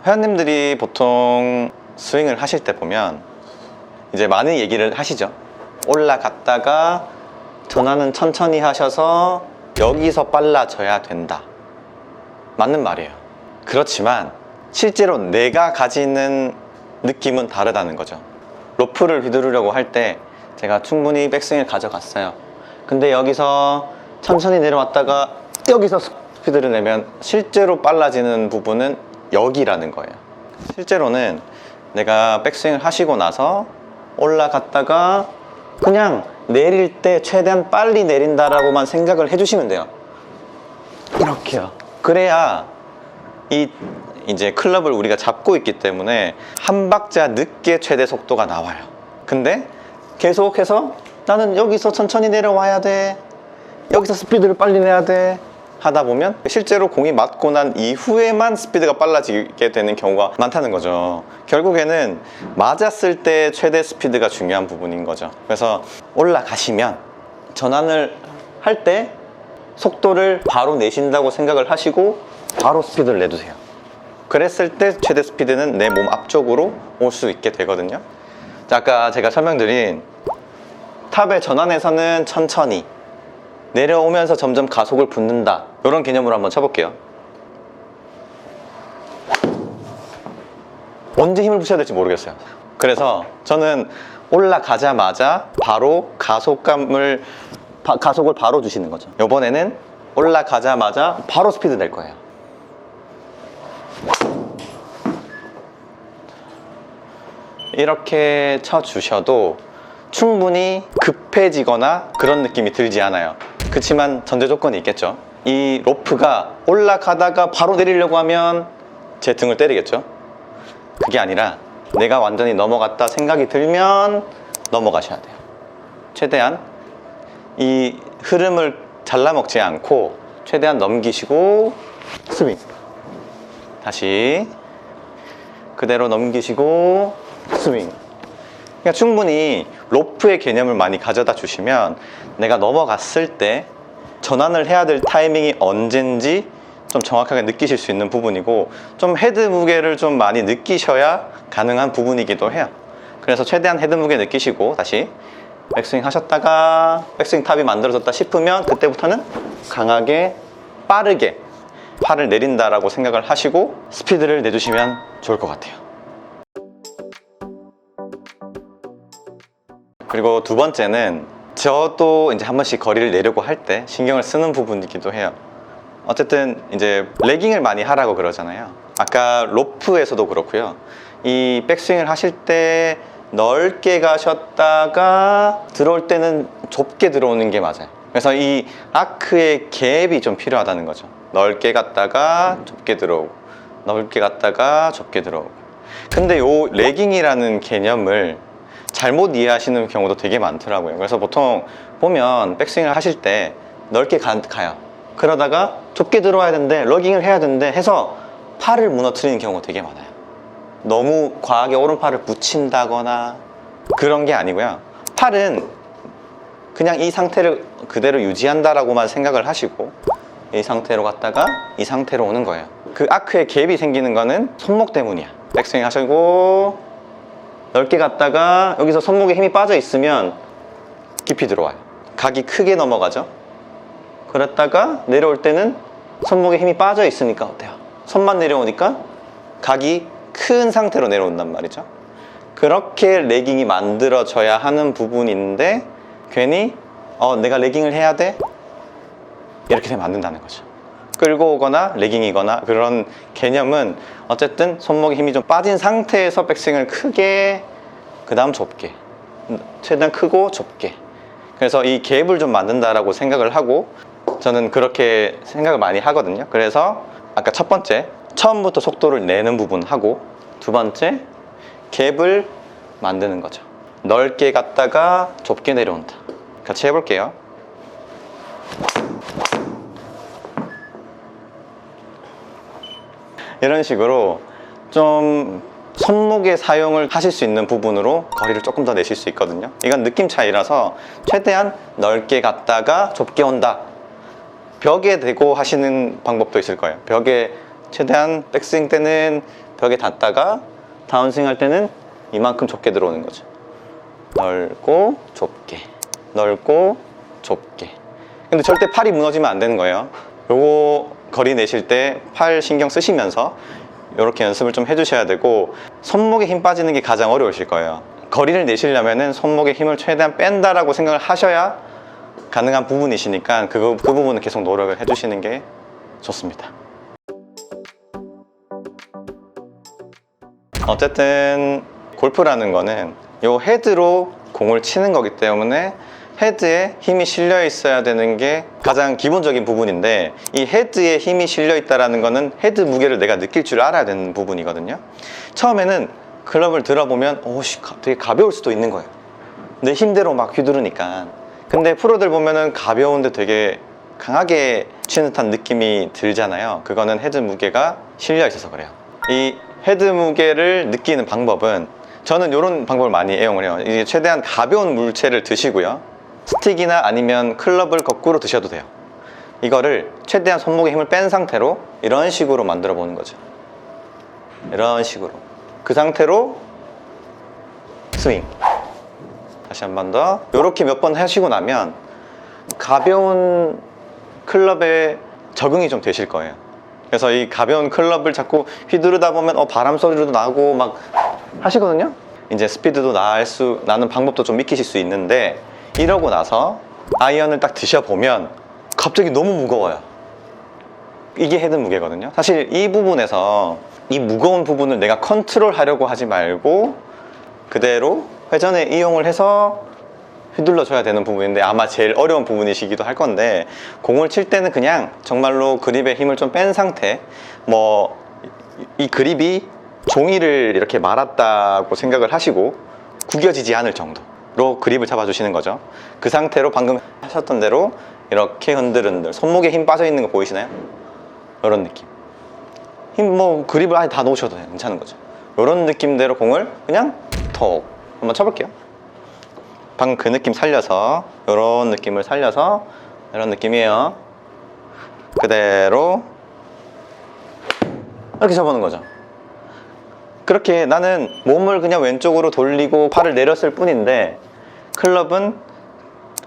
회원님들이 보통 스윙을 하실 때 보면 이제 많은 얘기를 하시죠. 올라갔다가 전환은 천천히 하셔서 여기서 빨라져야 된다. 맞는 말이에요. 그렇지만 실제로 내가 가지는 느낌은 다르다는 거죠. 로프를 휘두르려고 할 때 제가 충분히 백스윙을 가져갔어요. 근데 여기서 천천히 내려왔다가 여기서 스피드를 내면 실제로 빨라지는 부분은 여기라는 거예요. 실제로는 내가 백스윙을 하시고 나서 올라갔다가 그냥 내릴 때 최대한 빨리 내린다라고만 생각을 해주시면 돼요. 이렇게요. 그래야 이제 클럽을 우리가 잡고 있기 때문에 한 박자 늦게 최대 속도가 나와요. 근데 계속해서 나는 여기서 천천히 내려와야 돼, 여기서 스피드를 빨리 내야 돼 하다 보면 실제로 공이 맞고 난 이후에만 스피드가 빨라지게 되는 경우가 많다는 거죠. 결국에는 맞았을 때 최대 스피드가 중요한 부분인 거죠. 그래서 올라가시면 전환을 할 때 속도를 바로 내신다고 생각을 하시고 바로 스피드를 내두세요. 그랬을 때 최대 스피드는 내 몸 앞쪽으로 올 수 있게 되거든요. 자, 아까 제가 설명드린 탑의 전환에서는 천천히, 내려오면서 점점 가속을 붙는다, 이런 개념으로 한번 쳐볼게요. 언제 힘을 붙여야 될지 모르겠어요. 그래서 저는 올라가자마자 바로 가속을 바로 주시는 거죠. 이번에는 올라가자마자 바로 스피드 낼 거예요. 이렇게 쳐주셔도 충분히 급해지거나 그런 느낌이 들지 않아요. 그렇지만 전제 조건이 있겠죠. 이 로프가 올라가다가 바로 내리려고 하면 제 등을 때리겠죠. 그게 아니라 내가 완전히 넘어갔다 생각이 들면 넘어가셔야 돼요. 최대한 이 흐름을 잘라먹지 않고 최대한 넘기시고 스윙, 다시 그대로 넘기시고 스윙. 그러니까 충분히 로프의 개념을 많이 가져다 주시면 내가 넘어갔을 때 전환을 해야 될 타이밍이 언젠지 좀 정확하게 느끼실 수 있는 부분이고, 좀 헤드 무게를 좀 많이 느끼셔야 가능한 부분이기도 해요. 그래서 최대한 헤드 무게 느끼시고 다시 백스윙 하셨다가 백스윙 탑이 만들어졌다 싶으면 그때부터는 강하게 빠르게 팔을 내린다라고 생각을 하시고 스피드를 내주시면 좋을 것 같아요. 그리고 두 번째는 저도 이제 한 번씩 거리를 내려고 할 때 신경을 쓰는 부분이기도 해요. 어쨌든 이제 레깅을 많이 하라고 그러잖아요. 아까 로프에서도 그렇고요. 이 백스윙을 하실 때 넓게 가셨다가 들어올 때는 좁게 들어오는 게 맞아요. 그래서 이 아크의 갭이 좀 필요하다는 거죠. 넓게 갔다가 좁게 들어오고, 넓게 갔다가 좁게 들어오고. 근데 요 레깅이라는 개념을 잘못 이해하시는 경우도 되게 많더라고요. 그래서 보통 보면 백스윙을 하실 때 넓게 가요. 그러다가 좁게 들어와야 되는데 러깅을 해야 되는데 해서 팔을 무너뜨리는 경우가 되게 많아요. 너무 과하게 오른팔을 붙인다거나 그런 게 아니고요. 팔은 그냥 이 상태를 그대로 유지한다라고만 생각을 하시고 이 상태로 갔다가 이 상태로 오는 거예요. 그 아크에 갭이 생기는 거는 손목 때문이야. 백스윙 하시고 넓게 갔다가 여기서 손목에 힘이 빠져 있으면 깊이 들어와요. 각이 크게 넘어가죠. 그랬다가 내려올 때는 손목에 힘이 빠져 있으니까 어때요? 손만 내려오니까 각이 큰 상태로 내려온단 말이죠. 그렇게 레깅이 만들어져야 하는 부분인데 괜히 내가 레깅을 해야 돼? 이렇게 되면 안 된다는 거죠. 끌고 오거나 레깅이거나 그런 개념은 어쨌든 손목에 힘이 좀 빠진 상태에서 백스윙을 크게, 그 다음 좁게, 최대한 크고 좁게, 그래서 이 갭을 좀 만든다라고 생각을 하고 저는 그렇게 생각을 많이 하거든요. 그래서 아까 첫 번째 처음부터 속도를 내는 부분하고 두 번째 갭을 만드는 거죠. 넓게 갔다가 좁게 내려온다. 같이 해볼게요. 이런 식으로 좀 손목의 사용을 하실 수 있는 부분으로 거리를 조금 더 내실 수 있거든요. 이건 느낌 차이라서 최대한 넓게 갔다가 좁게 온다. 벽에 대고 하시는 방법도 있을 거예요. 벽에 최대한 백스윙 때는 벽에 닿다가 다운스윙 할 때는 이만큼 좁게 들어오는 거죠. 넓고 좁게, 넓고 좁게. 근데 절대 팔이 무너지면 안 되는 거예요. 요거 거리 내실 때 팔 신경 쓰시면서 이렇게 연습을 좀 해주셔야 되고, 손목에 힘 빠지는 게 가장 어려우실 거예요. 거리를 내시려면은 손목에 힘을 최대한 뺀다라고 생각을 하셔야 가능한 부분이시니까 그 부분은 계속 노력을 해주시는 게 좋습니다. 어쨌든 골프라는 거는 요 헤드로 공을 치는 거기 때문에 헤드에 힘이 실려 있어야 되는 게 가장 기본적인 부분인데, 이 헤드에 힘이 실려 있다는 거는 헤드 무게를 내가 느낄 줄 알아야 되는 부분이거든요. 처음에는 클럽을 들어보면 되게 가벼울 수도 있는 거예요. 내 힘대로 막 휘두르니까. 근데 프로들 보면은 가벼운데 되게 강하게 치는 듯한 느낌이 들잖아요. 그거는 헤드 무게가 실려 있어서 그래요. 이 헤드 무게를 느끼는 방법은, 저는 이런 방법을 많이 애용을 해요. 이게 최대한 가벼운 물체를 드시고요, 스틱이나 아니면 클럽을 거꾸로 드셔도 돼요. 이거를 최대한 손목에 힘을 뺀 상태로 이런 식으로 만들어 보는 거죠. 이런 식으로. 그 상태로 스윙. 다시 한 번 더. 이렇게 몇 번 하시고 나면 가벼운 클럽에 적응이 좀 되실 거예요. 그래서 이 가벼운 클럽을 자꾸 휘두르다 보면 바람 소리도 나고 막 하시거든요. 이제 스피드도 나는 방법도 좀 익히실 수 있는데, 이러고 나서 아이언을 딱 드셔보면 갑자기 너무 무거워요. 이게 헤드 무게거든요. 사실 이 부분에서 이 무거운 부분을 내가 컨트롤 하려고 하지 말고 그대로 회전에 이용을 해서 휘둘러 줘야 되는 부분인데, 아마 제일 어려운 부분이시기도 할 건데, 공을 칠 때는 그냥 정말로 그립에 힘을 좀 뺀 상태, 뭐 이 그립이 종이를 이렇게 말았다고 생각을 하시고 구겨지지 않을 정도로 그립을 잡아주시는 거죠. 그 상태로 방금 하셨던 대로 이렇게 흔들흔들, 손목에 힘 빠져 있는 거 보이시나요? 이런 느낌. 그립을 아예 다 놓으셔도 괜찮은 거죠. 이런 느낌대로 공을 그냥 톡 한번 쳐볼게요. 방금 그 느낌 살려서, 이런 느낌을 살려서, 이런 느낌이에요. 그대로 이렇게 쳐보는 거죠. 그렇게 나는 몸을 그냥 왼쪽으로 돌리고 팔을 내렸을 뿐인데, 클럽은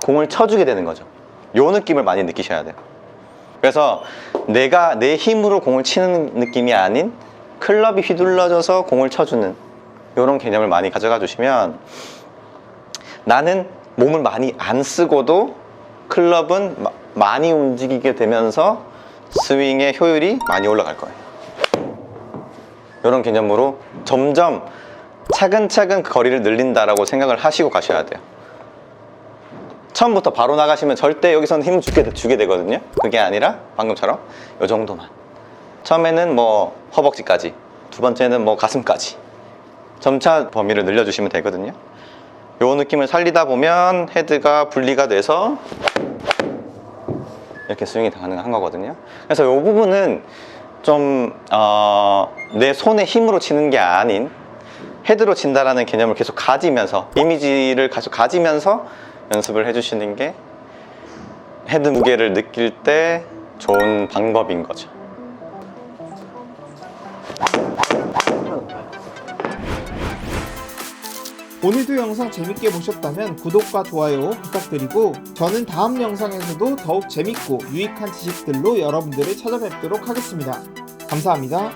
공을 쳐주게 되는 거죠. 요 느낌을 많이 느끼셔야 돼요. 그래서 내가 내 힘으로 공을 치는 느낌이 아닌 클럽이 휘둘러져서 공을 쳐주는 이런 개념을 많이 가져가 주시면, 나는 몸을 많이 안 쓰고도 클럽은 많이 움직이게 되면서 스윙의 효율이 많이 올라갈 거예요. 이런 개념으로 점점 차근차근 거리를 늘린다라고 생각을 하시고 가셔야 돼요. 처음부터 바로 나가시면 절대 여기서는 힘을 주게 되거든요. 그게 아니라 방금처럼 이 정도만. 처음에는 허벅지까지, 두 번째는 가슴까지 점차 범위를 늘려주시면 되거든요. 이 느낌을 살리다 보면 헤드가 분리가 돼서 이렇게 스윙이 가능한 거거든요. 그래서 이 부분은 좀 내 손의 힘으로 치는 게 아닌 헤드로 친다라는 개념을 계속 가지면서, 이미지를 계속 가지면서 연습을 해주시는 게 헤드 무게를 느낄 때 좋은 방법인 거죠. 오늘도 영상 재밌게 보셨다면 구독과 좋아요 부탁드리고, 저는 다음 영상에서도 더욱 재밌고 유익한 지식들로 여러분들을 찾아뵙도록 하겠습니다. 감사합니다.